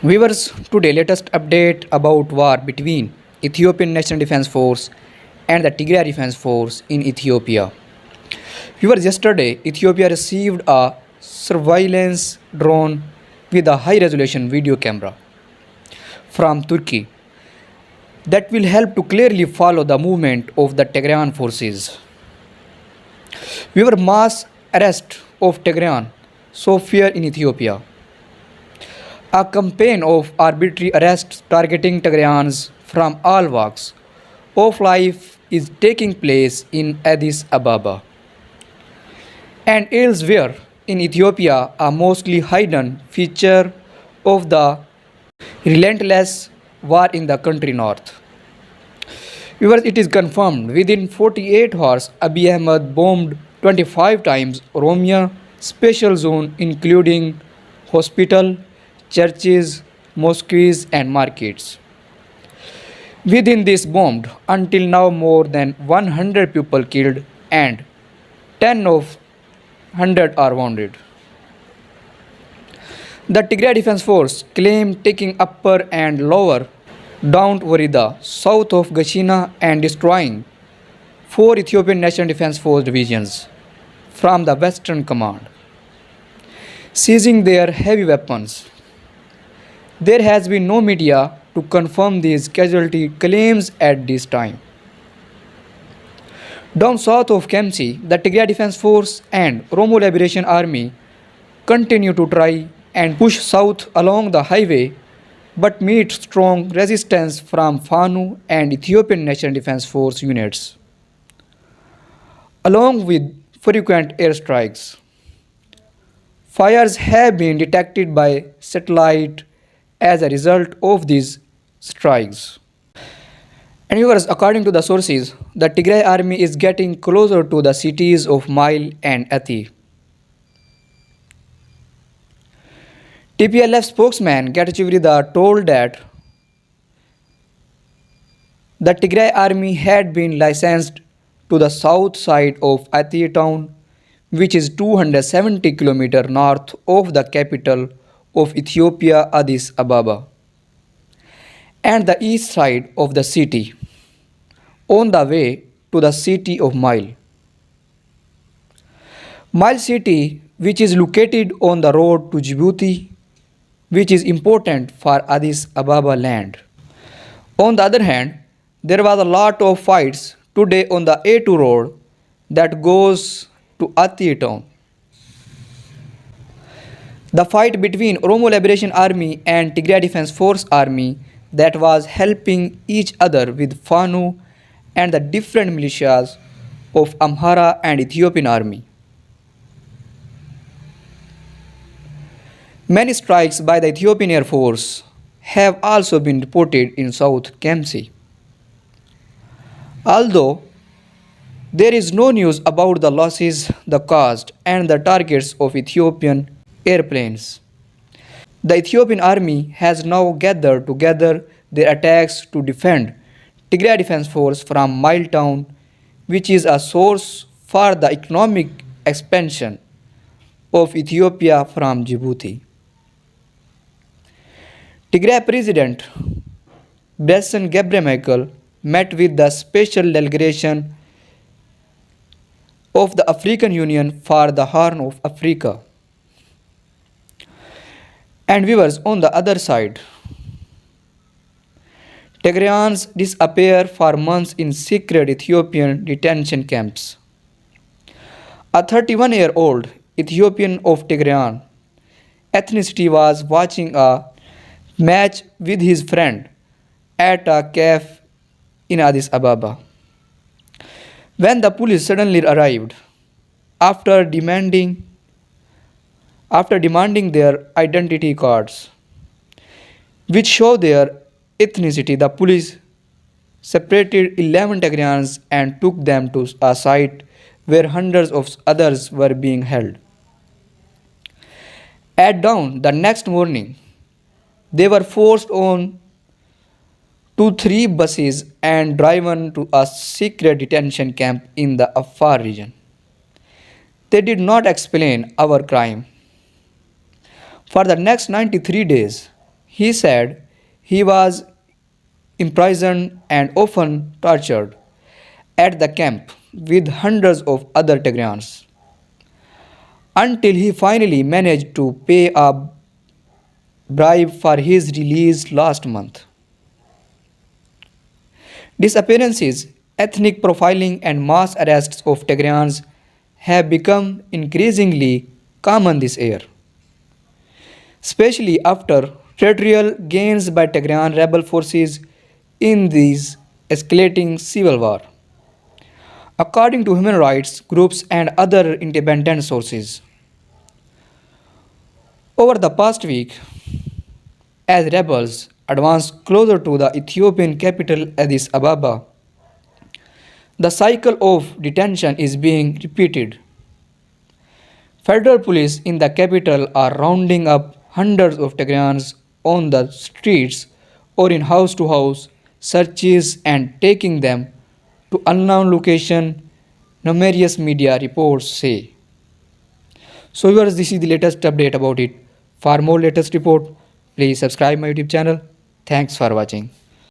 Viewers, today latest update about war between Ethiopian National Defense Force and the Tigray Defense Force in Ethiopia. Viewers, yesterday Ethiopia received a surveillance drone with a high resolution video camera from Turkey that will help to clearly follow the movement of the Tigrayan forces. Viewer, mass arrest of Tigrayan so fear in Ethiopia. A campaign of arbitrary arrests targeting Tigrayans from all walks of life is taking place in Addis Ababa and elsewhere in Ethiopia, a mostly hidden feature of the relentless war in the country north. Viewers, it is confirmed within 48 hours, Abiy Ahmed bombed 25 times Oromia special zone, including hospital, churches, mosques, and markets. Within this bombed, until now more than 100 people killed and 10 of 100 are wounded. The Tigray Defense Force claimed taking upper and lower Daunt Worida, south of Gashina, and destroying 4 Ethiopian National Defense Force divisions from the Western Command, seizing their heavy weapons. There has been no media to confirm these casualty claims at this time. Down south of Kemsi, the Tigray Defense Force and Oromo Liberation Army continue to try and push south along the highway but meet strong resistance from Fanu and Ethiopian National Defense Force units, along with frequent airstrikes. Fires have been detected by satellite as a result of these strikes. And viewers, according to the sources, the Tigray army is getting closer to the cities of Mile and Athi. TPLF spokesman Getachew Reda told that the Tigray army had been licensed to the south side of Athi town, which is 270 km north of the capital of Ethiopia, Addis Ababa, and the east side of the city, on the way to the city of Mile. Mile city, which is located on the road to Djibouti, which is important for Addis Ababa land. On the other hand, there was a lot of fights today on the A2 road that goes to Athi town. The fight between Oromo Liberation Army and Tigray Defense Force Army that was helping each other with Fanu and the different militias of Amhara and Ethiopian army. Many strikes by the Ethiopian Air Force have also been reported in South Kemsi. Although there is no news about the losses, the cost, and the targets of Ethiopian airplanes, the Ethiopian army has now gathered together their attacks to defend Tigray Defense Force from Mile town, which is a source for the economic expansion of Ethiopia from Djibouti. Tigray President Bresson Gebremichael met with the special delegation of the African Union for the Horn of Africa. And viewers, on the other side, Tigrayans disappear for months in secret Ethiopian detention camps. A 31-year-old Ethiopian of Tigrayan ethnicity was watching a match with his friend at a cafe in Addis Ababa when the police suddenly arrived. After demanding their identity cards, which show their ethnicity, the police separated 11 Tigrayans and took them to a site where hundreds of others were being held. At dawn the next morning, they were forced on to 3 buses and driven to a secret detention camp in the Afar region. They did not explain our crime. For the next 93 days, He said he was imprisoned and often tortured at the camp with hundreds of other Tigrayans until he finally managed to pay a bribe for his release last month. Disappearances, ethnic profiling, and mass arrests of Tigrayans have become increasingly common this year, especially after territorial gains by Tigrayan rebel forces in this escalating civil war. According to human rights groups and other independent sources, over the past week, as rebels advanced closer to the Ethiopian capital Addis Ababa, the cycle of detention is being repeated. Federal police in the capital are rounding up hundreds of Tigrayans on the streets or in house to house searches and taking them to unknown location, numerous media reports say. So viewers, this is the latest update about it. For more latest report, please subscribe my YouTube channel. Thanks for watching.